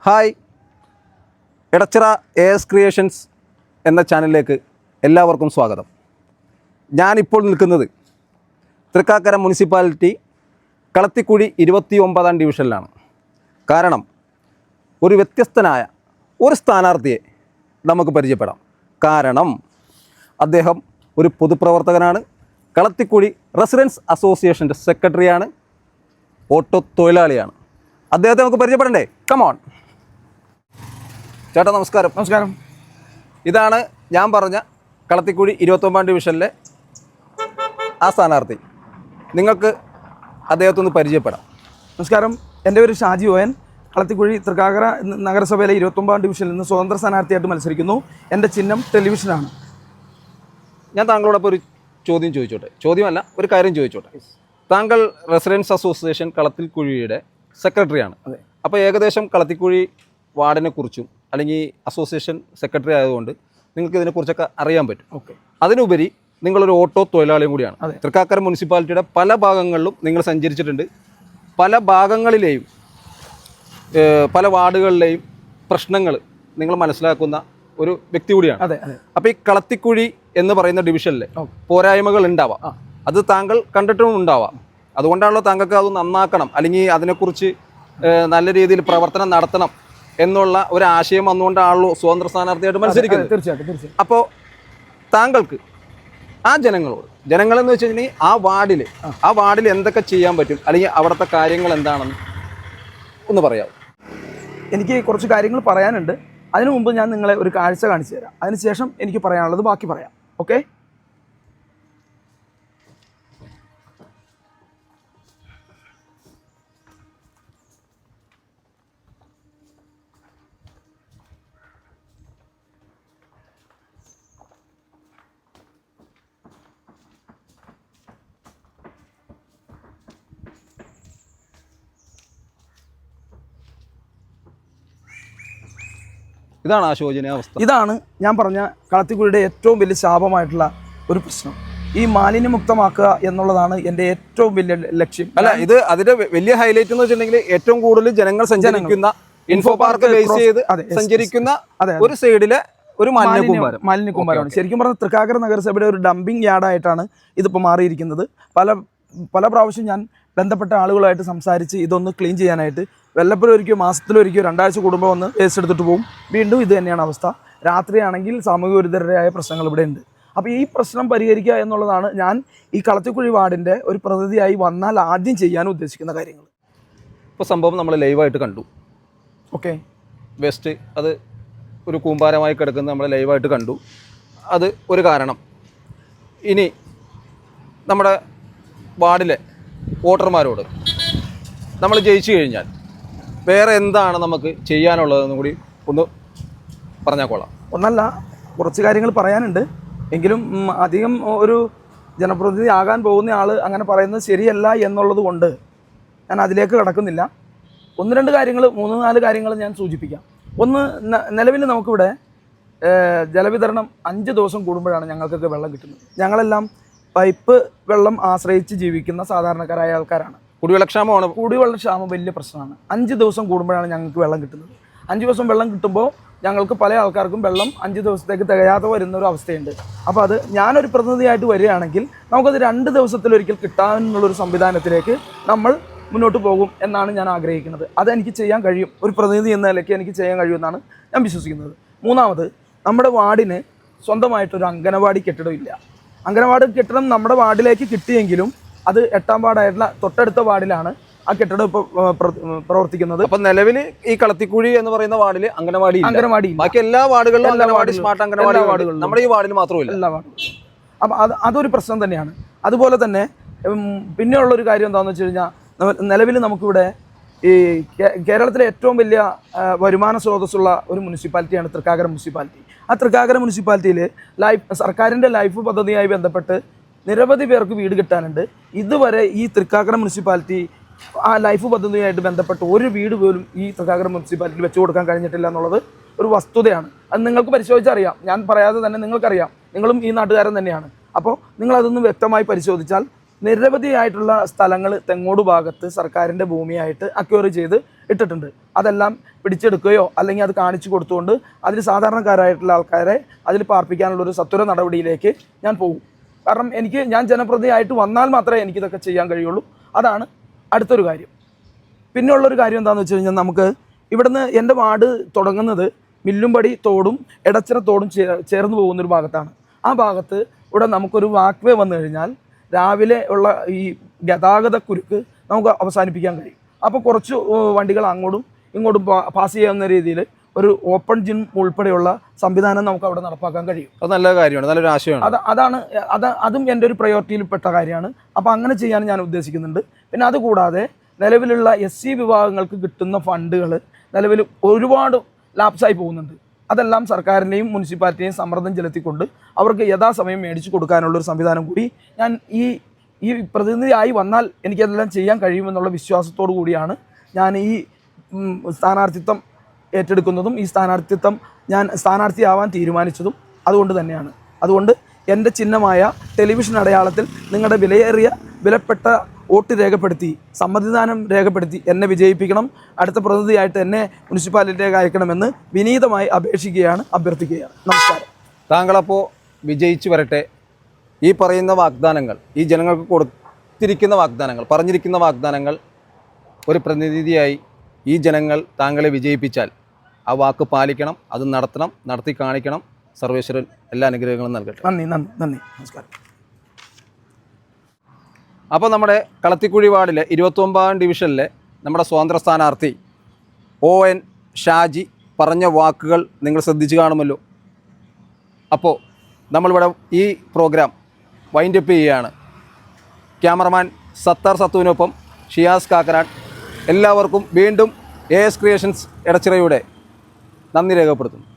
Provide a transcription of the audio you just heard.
Hi, Edachira AS creations എന്ന ചാനലിലേക്ക് എല്ലാവർക്കും സ്വാഗതം. ഞാനിപ്പോൾ നിൽക്കുന്നത് തൃക്കാക്കര മുനിസിപ്പാലിറ്റി കളത്തിക്കുഴി 29-ാം ഡിവിഷനിലാണ്. കാരണം ഒരു വ്യത്യസ്തനായ ഒരു സ്ഥാനാർത്ഥിയെ നമുക്ക് പരിചയപ്പെടാം. കാരണം അദ്ദേഹം ഒരു പൊതുപ്രവർത്തകനാണ്, കളത്തിക്കുഴി റെസിഡൻസ് അസോസിയേഷൻ്റെ സെക്രട്ടറിയാണ്, ഓട്ടോ തൊഴിലാളിയാണ്. അദ്ദേഹത്തെ നമുക്ക് പരിചയപ്പെടണ്ടേ? കമോൺ ചേട്ടാ, നമസ്കാരം. നമസ്കാരം. ഇതാണ് ഞാൻ പറഞ്ഞ കളത്തിക്കുഴി 29-ാം ഡിവിഷനിലെ ആ സ്ഥാനാർത്ഥി. നിങ്ങൾക്ക് അദ്ദേഹത്തൊന്ന് പരിചയപ്പെടാം. നമസ്കാരം, എൻ്റെ പേര് ഷാജി ഓയൻ. കളത്തിക്കുഴി തൃക്കാക്കര നഗരസഭയിലെ 29-ാം ഡിവിഷനിൽ നിന്ന് സ്വതന്ത്ര സ്ഥാനാർത്ഥിയായിട്ട് മത്സരിക്കുന്നു. എൻ്റെ ചിഹ്നം ടെലിവിഷനാണ്. ഞാൻ താങ്കളോടൊപ്പം ഒരു ചോദ്യം ചോദിച്ചോട്ടെ? ചോദ്യമല്ല, ഒരു കാര്യം ചോദിച്ചോട്ടെ. താങ്കൾ റെസിഡൻസ് അസോസിയേഷൻ കളത്തിക്കുഴിയുടെ സെക്രട്ടറിയാണ്. അപ്പോൾ ഏകദേശം കളത്തിക്കുഴി വാർഡിനെ കുറിച്ചും അല്ലെങ്കിൽ അസോസിയേഷൻ സെക്രട്ടറി ആയതുകൊണ്ട് നിങ്ങൾക്ക് ഇതിനെക്കുറിച്ചൊക്കെ അറിയാൻ പറ്റും. ഓക്കെ. അതിനുപരി നിങ്ങളൊരു ഓട്ടോ തൊഴിലാളിയും കൂടിയാണ്. തൃക്കാക്കര മുനിസിപ്പാലിറ്റിയുടെ പല ഭാഗങ്ങളിലും നിങ്ങൾ സഞ്ചരിച്ചിട്ടുണ്ട്. പല ഭാഗങ്ങളിലെയും പല വാർഡുകളിലെയും പ്രശ്നങ്ങൾ നിങ്ങൾ മനസ്സിലാക്കുന്ന ഒരു വ്യക്തി കൂടിയാണ്. അതെ. അപ്പോൾ ഈ കളത്തിക്കുഴി എന്ന് പറയുന്ന ഡിവിഷനിലെ പോരായ്മകൾ ഉണ്ടാവാം, അത് താങ്കൾ കണ്ടിട്ടും ഉണ്ടാവാം. അതുകൊണ്ടാണല്ലോ താങ്കൾക്ക് അത് നന്നാക്കണം, അല്ലെങ്കിൽ അതിനെക്കുറിച്ച് നല്ല രീതിയിൽ പ്രവർത്തനം നടത്തണം എന്നുള്ള ഒരു ആശയം വന്നുകൊണ്ടാണല്ലോ സ്വതന്ത്ര സ്ഥാനാർത്ഥിയായിട്ട് മത്സരിക്കുന്നത്. തീർച്ചയായിട്ടും. അപ്പോൾ താങ്കൾക്ക് ആ ജനങ്ങളെന്ന് വെച്ച് കഴിഞ്ഞാൽ ആ വാർഡിൽ എന്തൊക്കെ ചെയ്യാൻ പറ്റും, അല്ലെങ്കിൽ അവിടുത്തെ കാര്യങ്ങൾ എന്താണെന്ന് ഒന്ന് പറയാമോ? എനിക്ക് കുറച്ച് കാര്യങ്ങൾ പറയാനുണ്ട്. അതിനു മുമ്പ് ഞാൻ നിങ്ങളെ ഒരു കാഴ്ച കാണിച്ചു തരാം. അതിനുശേഷം എനിക്ക് പറയാനുള്ളത് ബാക്കി പറയാം. ഓക്കെ? ഇതാണ് ആ ശോചനീയാവസ്ഥ. ഇതാണ് ഞാൻ പറഞ്ഞ കളത്തിക്കുഴിയുടെ ഏറ്റവും വലിയ ശാപമായിട്ടുള്ള ഒരു പ്രശ്നം. ഈ മാലിന്യമുക്തമാക്കുക എന്നുള്ളതാണ് എൻ്റെ ഏറ്റവും വലിയ ലക്ഷ്യം. അല്ല, ഇത് അതിന്റെ വലിയ ഹൈലൈറ്റ് എന്ന് വെച്ചിട്ടുണ്ടെങ്കിൽ ഏറ്റവും കൂടുതൽ ജനങ്ങൾ സഞ്ചരിക്കുന്ന ഇൻഫോ പാർക്ക് ബേസ് ചെയ്ത് സഞ്ചരിക്കുന്ന ഒരു സൈഡിലെ ഒരു മാലിന്യക്കൂമ്പാരമാണ്. ശരിക്കും പറഞ്ഞാൽ തൃക്കാക്കര നഗരസഭയുടെ ഒരു ഡംപിങ് യാർഡായിട്ടാണ് ഇതിപ്പോൾ മാറിയിരിക്കുന്നത്. പല പ്രാവശ്യം ഞാൻ ബന്ധപ്പെട്ട ആളുകളായിട്ട് സംസാരിച്ച് ഇതൊന്ന് ക്ലീൻ ചെയ്യാനായിട്ട് വല്ലപ്പോഴൊരിക്കോ മാസത്തിലൊരിക്കോ 2 ആഴ്ച കൂടുമ്പോൾ വന്ന് വേസ്റ്റ് എടുത്തിട്ട് പോകും. വീണ്ടും ഇത് തന്നെയാണ് അവസ്ഥ. രാത്രിയാണെങ്കിൽ സാമൂഹിക വിരുദ്ധരായ പ്രശ്നങ്ങൾ ഇവിടെ ഉണ്ട്. അപ്പോൾ ഈ പ്രശ്നം പരിഹരിക്കുക എന്നുള്ളതാണ് ഞാൻ ഈ കളത്തിക്കുഴി വാർഡിൻ്റെ ഒരു പ്രതിനിധിയായി വന്നാൽ ആദ്യം ചെയ്യാൻ ഉദ്ദേശിക്കുന്ന കാര്യങ്ങൾ. ഇപ്പോൾ സംഭവം നമ്മൾ ലൈവായിട്ട് കണ്ടു. ഓക്കെ. വേസ്റ്റ് അത് ഒരു കൂമ്പാരമായി കിടക്കുന്നത് നമ്മൾ ലൈവായിട്ട് കണ്ടു. അത് ഒരു കാരണം. ഇനി നമ്മുടെ വാർഡിലെ വോട്ടർമാരോട് നമ്മൾ ജയിച്ചു കഴിഞ്ഞാൽ വേറെ എന്താണ് നമുക്ക് ചെയ്യാനുള്ളതെന്നും കൂടി ഒന്ന് പറഞ്ഞാൽ കൊള്ളാം. ഒന്നല്ല, കുറച്ച് കാര്യങ്ങൾ പറയാനുണ്ട്. എങ്കിലും അധികം ഒരു ജനപ്രതിനിധി ആകാൻ പോകുന്ന ആൾ അങ്ങനെ പറയുന്നത് ശരിയല്ല എന്നുള്ളത് കൊണ്ട് ഞാൻ അതിലേക്ക് കടക്കുന്നില്ല. 1-2 കാര്യങ്ങൾ 3-4 കാര്യങ്ങൾ ഞാൻ സൂചിപ്പിക്കാം. ഒന്ന്, നിലവിൽ നമുക്കിവിടെ ജലവിതരണം 5 ദിവസം കൂടുമ്പോഴാണ് ഞങ്ങൾക്കൊക്കെ വെള്ളം കിട്ടുന്നത്. ഞങ്ങളെല്ലാം പൈപ്പ് വെള്ളം ആശ്രയിച്ച് ജീവിക്കുന്ന സാധാരണക്കാരായ ആൾക്കാരാണ്. കുടിവെള്ളക്ഷാമം വലിയ പ്രശ്നമാണ്. 5 ദിവസം കൂടുമ്പോഴാണ് ഞങ്ങൾക്ക് വെള്ളം കിട്ടുന്നത്. 5 ദിവസം വെള്ളം കിട്ടുമ്പോൾ ഞങ്ങൾക്ക് പല ആൾക്കാർക്കും വെള്ളം 5 ദിവസത്തേക്ക് തികയാതെ വരുന്നൊരു അവസ്ഥയുണ്ട്. അപ്പോൾ അത് ഞാനൊരു പ്രതിനിധിയായിട്ട് വരികയാണെങ്കിൽ നമുക്കത് 2 ദിവസത്തിലൊരിക്കൽ കിട്ടാനുള്ളൊരു സംവിധാനത്തിലേക്ക് നമ്മൾ മുന്നോട്ട് പോകും എന്നാണ് ഞാൻ ആഗ്രഹിക്കുന്നത്. അതെനിക്ക് ചെയ്യാൻ കഴിയും. ഒരു പ്രതിനിധി എന്ന നിലയ്ക്ക് എനിക്ക് ചെയ്യാൻ കഴിയുമെന്നാണ് ഞാൻ വിശ്വസിക്കുന്നത്. മൂന്നാമത്, നമ്മുടെ വാർഡിന് സ്വന്തമായിട്ടൊരു അംഗനവാടി കെട്ടിടം ഇല്ല. അംഗനവാടി കെട്ടിടം നമ്മുടെ വാർഡിലേക്ക് കിട്ടിയെങ്കിലും അത് 8-ാം വാർഡായിട്ടുള്ള തൊട്ടടുത്ത വാർഡിലാണ് ആ കെട്ടിടം ഇപ്പോൾ പ്രവർത്തിക്കുന്നത്. അപ്പം നിലവിൽ ഈ കളത്തിക്കുഴി എന്ന് പറയുന്ന വാർഡിൽ അംഗനവാടി ബാക്കി എല്ലാ വാർഡുകളിലും സ്മാർട്ട് അംഗനവാടി വാർഡുകളിലും നമ്മുടെ ഈ വാർഡിൽ മാത്രമല്ല, എല്ലാ വാർഡുകളും. അപ്പം അതൊരു പ്രശ്നം തന്നെയാണ്. അതുപോലെ തന്നെ പിന്നെയുള്ളൊരു കാര്യം എന്താണെന്ന് വെച്ച് കഴിഞ്ഞാൽ, നിലവിൽ നമുക്കിവിടെ ഈ കേരളത്തിലെ ഏറ്റവും വലിയ വരുമാന സ്രോതസ്സുള്ള ഒരു മുനിസിപ്പാലിറ്റിയാണ് തൃക്കാക്കര മുനിസിപ്പാലിറ്റി. ആ തൃക്കാക്കര മുനിസിപ്പാലിറ്റിയിൽ സർക്കാരിൻ്റെ ലൈഫ് പദ്ധതിയുമായി ബന്ധപ്പെട്ട് നിരവധി പേർക്ക് വീട് കിട്ടാനുണ്ട്. ഇതുവരെ ഈ തൃക്കാക്കര മുനിസിപ്പാലിറ്റി ആ ലൈഫ് പദ്ധതിയുമായിട്ട് ബന്ധപ്പെട്ട് ഒരു വീട് പോലും ഈ തൃക്കാക്കര മുനിസിപ്പാലിറ്റിയിൽ വെച്ചു കൊടുക്കാൻ കഴിഞ്ഞിട്ടില്ല എന്നുള്ളത് ഒരു വസ്തുതയാണ്. അത് നിങ്ങൾക്ക് പരിശോധിച്ചറിയാം. ഞാൻ പറയാതെ തന്നെ നിങ്ങൾക്കറിയാം. നിങ്ങളും ഈ നാട്ടുകാരൻ തന്നെയാണ്. അപ്പോൾ നിങ്ങളതൊന്ന് വ്യക്തമായി പരിശോധിച്ചാൽ നിരവധിയായിട്ടുള്ള സ്ഥലങ്ങൾ തെങ്ങോട് ഭാഗത്ത് സർക്കാരിൻ്റെ ഭൂമിയായിട്ട് അക്വയർ ചെയ്ത് ഇട്ടിട്ടുണ്ട്. അതെല്ലാം പിടിച്ചെടുക്കുകയോ അല്ലെങ്കിൽ അത് കാണിച്ചു കൊടുത്തുകൊണ്ട് അതിൽ സാധാരണക്കാരായിട്ടുള്ള ആൾക്കാരെ അതിൽ പാർപ്പിക്കാനുള്ളൊരു സത്വര നടപടിയിലേക്ക് ഞാൻ പോകും. കാരണം ഞാൻ ജനപ്രതിനിധിയായിട്ട് വന്നാൽ മാത്രമേ എനിക്കിതൊക്കെ ചെയ്യാൻ കഴിയുള്ളൂ. അതാണ് അടുത്തൊരു കാര്യം. പിന്നെയുള്ളൊരു കാര്യം എന്താണെന്ന് വെച്ച് കഴിഞ്ഞാൽ, നമുക്ക് ഇവിടുന്ന് എൻ്റെ വാർഡ് തുടങ്ങുന്നത് മില്ലുംപടി തോടും എടച്ചിറ തോടും ചേർന്ന് പോകുന്നൊരു ഭാഗത്താണ്. ആ ഭാഗത്ത് ഇവിടെ നമുക്കൊരു വാക്ക് വേ വന്നു കഴിഞ്ഞാൽ രാവിലെ ഉള്ള ഈ ഗതാഗത കുരുക്ക് നമുക്ക് അവസാനിപ്പിക്കാൻ കഴിയും. അപ്പോൾ കുറച്ച് വണ്ടികൾ അങ്ങോട്ടും ഇങ്ങോട്ടും പാസ് ചെയ്യാവുന്ന രീതിയിൽ ഒരു ഓപ്പൺ ജിം ഉൾപ്പെടെയുള്ള സംവിധാനം നമുക്ക് അവിടെ നടപ്പാക്കാൻ കഴിയും. അത് നല്ല കാര്യമാണ്, നല്ലൊരു ആശയമാണ്. അതും എൻ്റെ ഒരു പ്രയോറിറ്റിയിൽപ്പെട്ട കാര്യമാണ്. അപ്പോൾ അങ്ങനെ ചെയ്യാൻ ഞാൻ ഉദ്ദേശിക്കുന്നുണ്ട്. പിന്നെ അതുകൂടാതെ നിലവിലുള്ള SC വിഭാഗങ്ങൾക്ക് കിട്ടുന്ന ഫണ്ടുകൾ നിലവിൽ ഒരുപാട് ലാപ്സായി പോകുന്നുണ്ട്. അതെല്ലാം സർക്കാരിൻ്റെയും മുനിസിപ്പാലിറ്റിയെയും സമ്മർദ്ദം ചെലുത്തിക്കൊണ്ട് അവർക്ക് യഥാസമയം മേടിച്ചു കൊടുക്കാനുള്ളൊരു സംവിധാനം കൂടി ഞാൻ ഈ പ്രതിനിധിയായി വന്നാൽ എനിക്കതെല്ലാം ചെയ്യാൻ കഴിയുമെന്നുള്ള വിശ്വാസത്തോടു കൂടിയാണ് ഞാൻ ഈ സ്ഥാനാർത്ഥിത്വം ഏറ്റെടുക്കുന്നതും ഈ സ്ഥാനാർത്ഥിത്വം ഞാൻ സ്ഥാനാർത്ഥിയാവാൻ തീരുമാനിച്ചതും അതുകൊണ്ട് തന്നെയാണ്. അതുകൊണ്ട് എൻ്റെ ചിഹ്നമായ ടെലിവിഷൻ അടയാളത്തിൽ നിങ്ങളുടെ വിലപ്പെട്ട വോട്ട് രേഖപ്പെടുത്തി സമ്മതിദാനം രേഖപ്പെടുത്തി എന്നെ വിജയിപ്പിക്കണം. അടുത്ത പ്രതിനിധിയായിട്ട് എന്നെ മുനിസിപ്പാലിറ്റിയിലേക്ക് അയക്കണമെന്ന് വിനീതമായി അഭ്യർത്ഥിക്കുകയാണ്. നമസ്കാരം. താങ്കളപ്പോൾ വിജയിച്ചു വരട്ടെ. ഈ പറയുന്ന വാഗ്ദാനങ്ങൾ, ഈ ജനങ്ങൾക്ക് കൊടുത്തിരിക്കുന്ന വാഗ്ദാനങ്ങൾ, പറഞ്ഞിരിക്കുന്ന വാഗ്ദാനങ്ങൾ ഒരു പ്രതിനിധിയായി ഈ ജനങ്ങൾ താങ്കളെ വിജയിപ്പിച്ചാൽ ആ വാക്ക് പാലിക്കണം, അത് നടത്തണം, നടത്തി കാണിക്കണം. സർവേശ്വരൻ എല്ലാ അനുഗ്രഹങ്ങളും നൽകട്ടെ. നന്ദി. നമസ്കാരം. അപ്പോൾ നമ്മുടെ കളത്തിക്കുഴി വാർഡിലെ 29-ാം ഡിവിഷനിലെ നമ്മുടെ സ്വതന്ത്ര സ്ഥാനാർത്ഥി ON ഷാജി പറഞ്ഞ വാക്കുകൾ നിങ്ങൾ ശ്രദ്ധിച്ചു കാണുമല്ലോ. അപ്പോൾ നമ്മളിവിടെ ഈ പ്രോഗ്രാം വൈൻഡപ്പ് ചെയ്യുകയാണ്. ക്യാമറമാൻ സത്താർ സത്തുവിനൊപ്പം ഷിയാസ് കാക്കനാട്. എല്ലാവർക്കും വീണ്ടും AS ക്രിയേഷൻസ് എടച്ചിറയുടെ നന്ദി രേഖപ്പെടുത്തുന്നു.